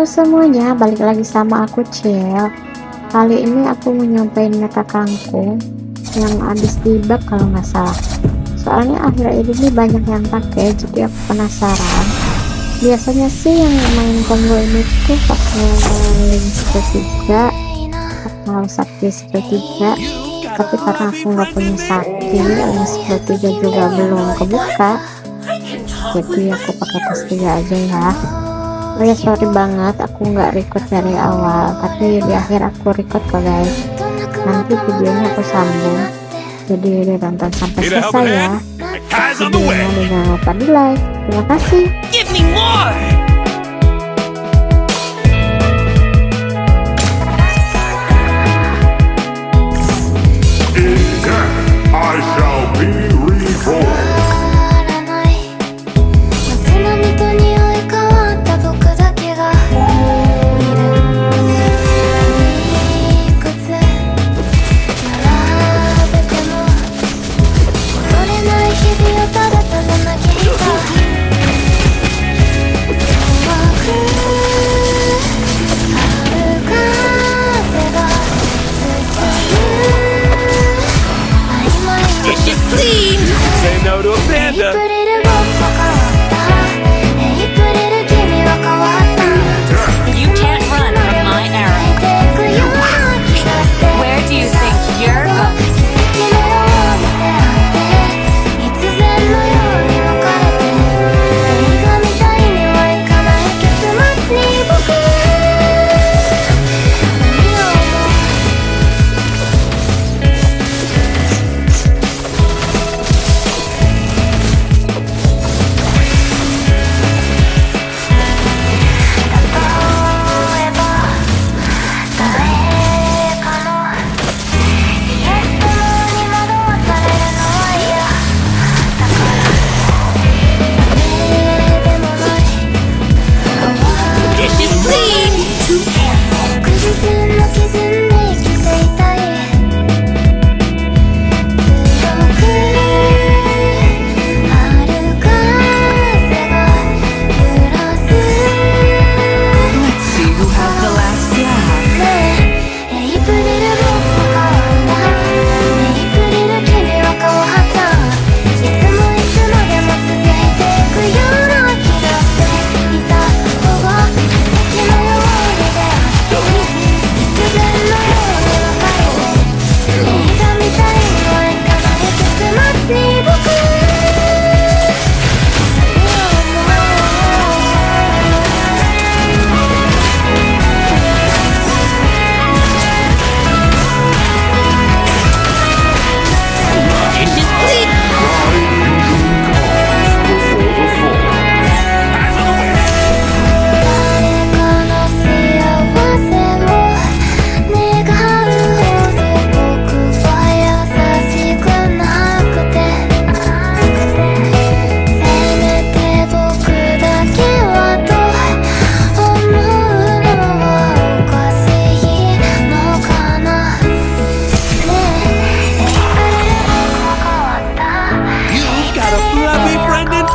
Halo semuanya, balik lagi sama aku Ciel. Kali ini aku mau nyampein meta Kangkung yang habis dibug kalau nggak salah. Soalnya akhir ini banyak yang pakai, jadi aku penasaran. Biasanya sih yang main combo ini tuh pakai link sepertiga atau sakti sepertiga, tapi karena aku nggak punya sakti, link sepertiga juga belum kebuka, jadi aku pakai tas 3 aja ya. Oh ya, sorry banget aku nggak record dari awal, tapi di akhir aku record kok guys. Nanti videonya aku sambung, jadi ditonton sampai selesai ya. Videonya jangan lupa di like. Terima kasih. I shall be reborn. Say no to a panda. You can't run from my arrow. Where do you think you're going?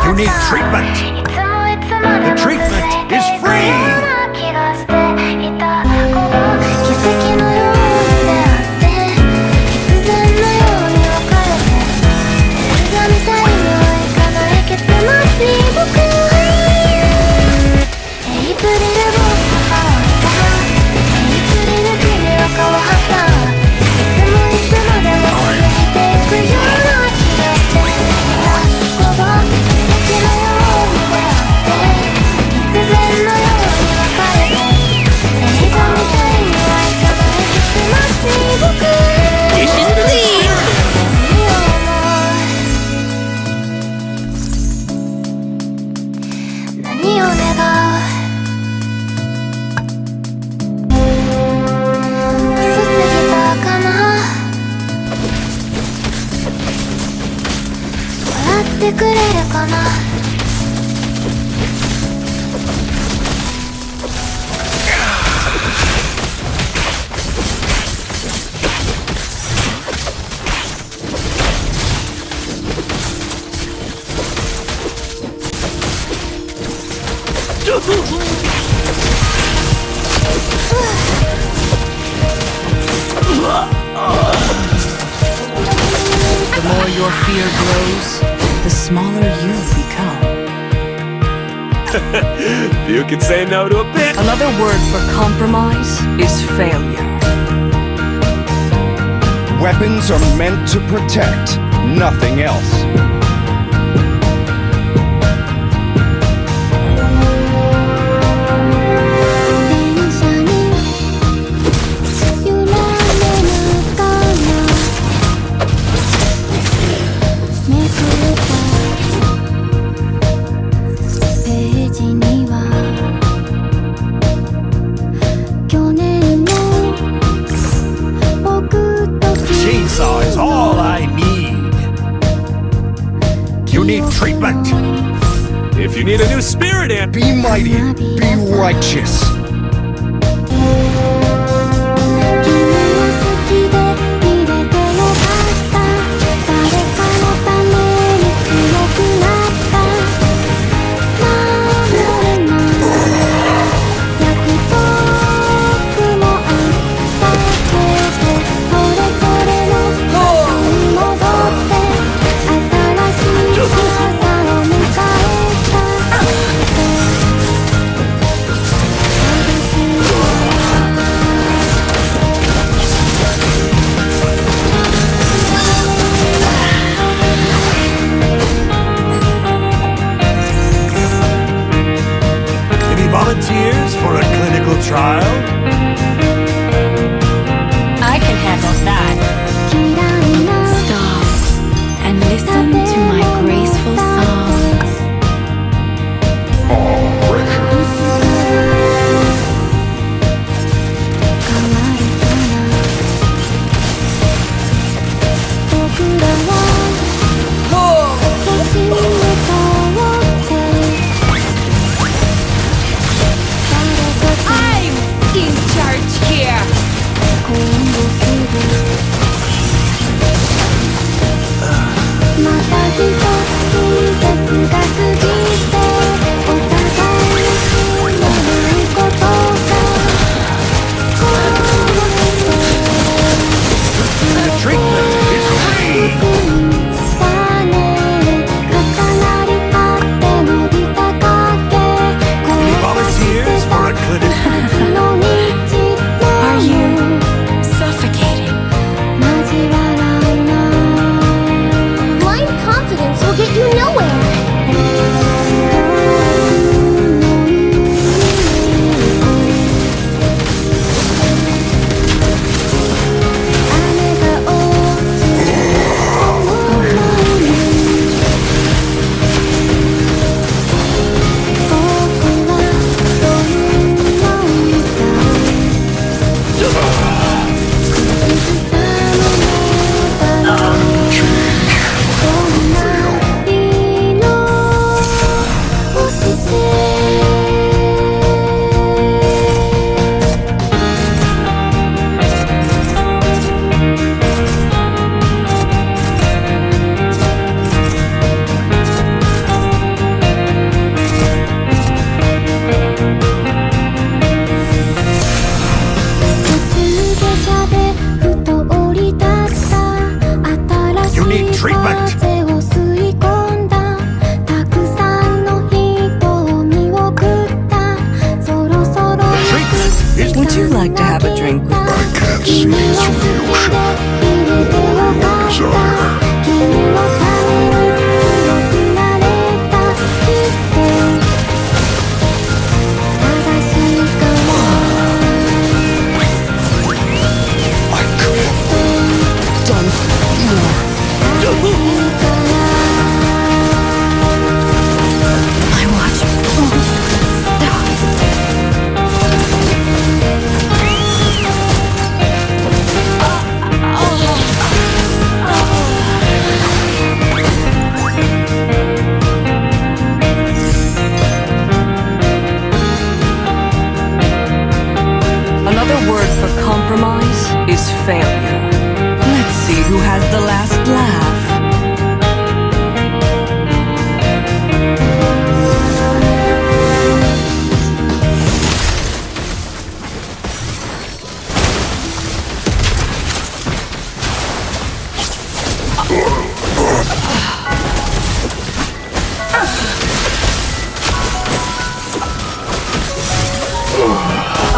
You need treatment. The treatment is free. The more your fear grows, the smaller you become. You can say no to a bit. Another word for compromise is failure. Weapons are meant to protect, nothing else. Chainsaw is all I need. You need treatment. If you need a new spirit amp, Be mighty, be righteous. Any volunteers for a clinical trial? I can handle that. Stop and listen to my graceful songs. I'm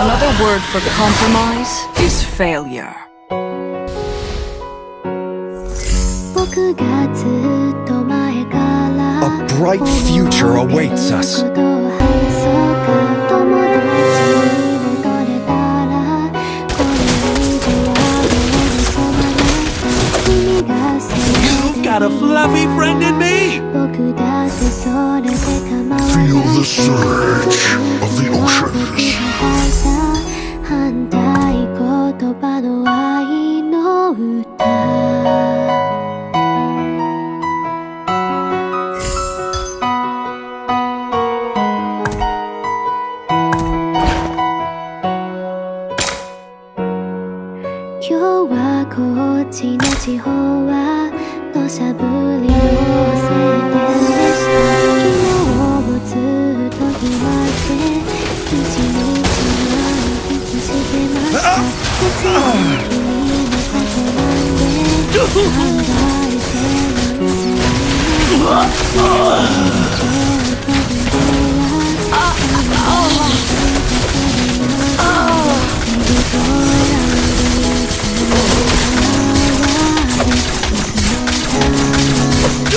Another word for compromise is failure. A bright future awaits us. You've got a fluffy friend in me! Feel the surge of the oceans.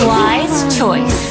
Wise choice.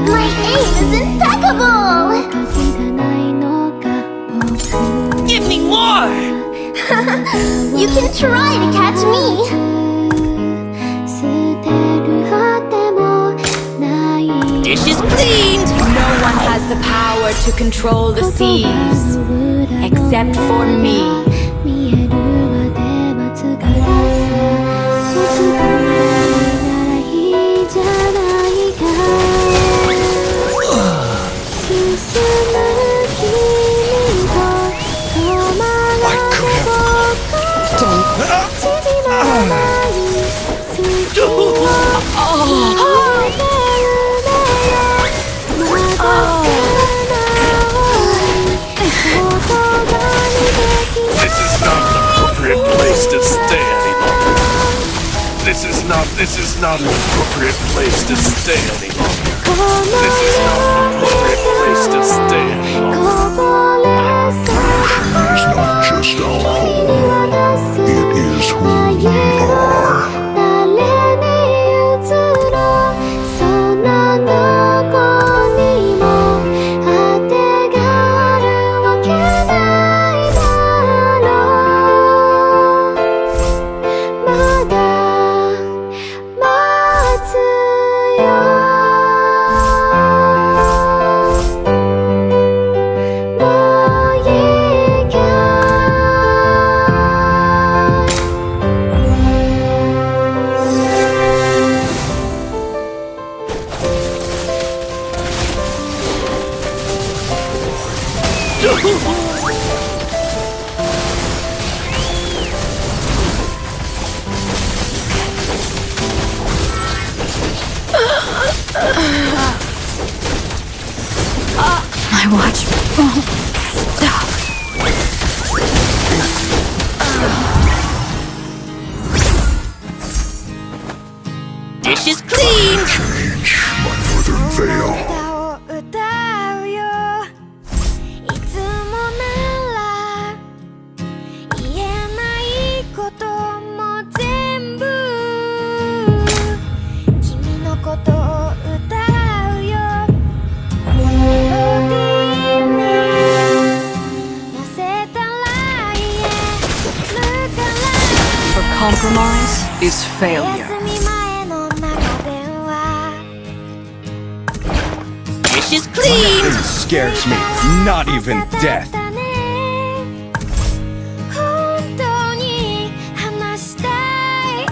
My aim is impeccable! Give me more! You can try to catch me! Dishes cleaned! No one has the power to control the seas except for me. This is not an appropriate place to stay any longer. This is not an appropriate place to stay any longer. This is not an appropriate place to stay any longer. Ocean is not just our home. It is who we are. My watch won't stop. Dishes cleaned! Change my northern veil. 'Compromise is failure. Dish is clean. Nothing scares me, not even death. 本当に話したい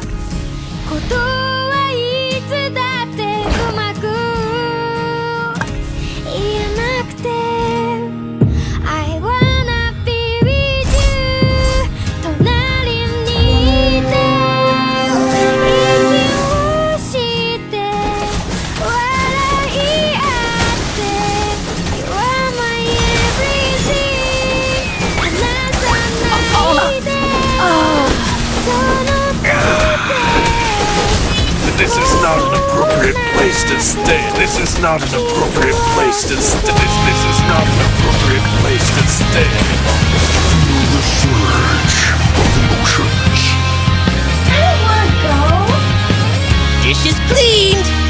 ことはいつだってうまく言えなくて I wanna be with you 隣にいて息をして笑い合って You are my everything 離さないでその手で This is not an appropriate place to stay. This is not an appropriate place to stay. This is not an appropriate place to stay. Feel the surge of emotions. I don't wanna go. Dish is cleaned.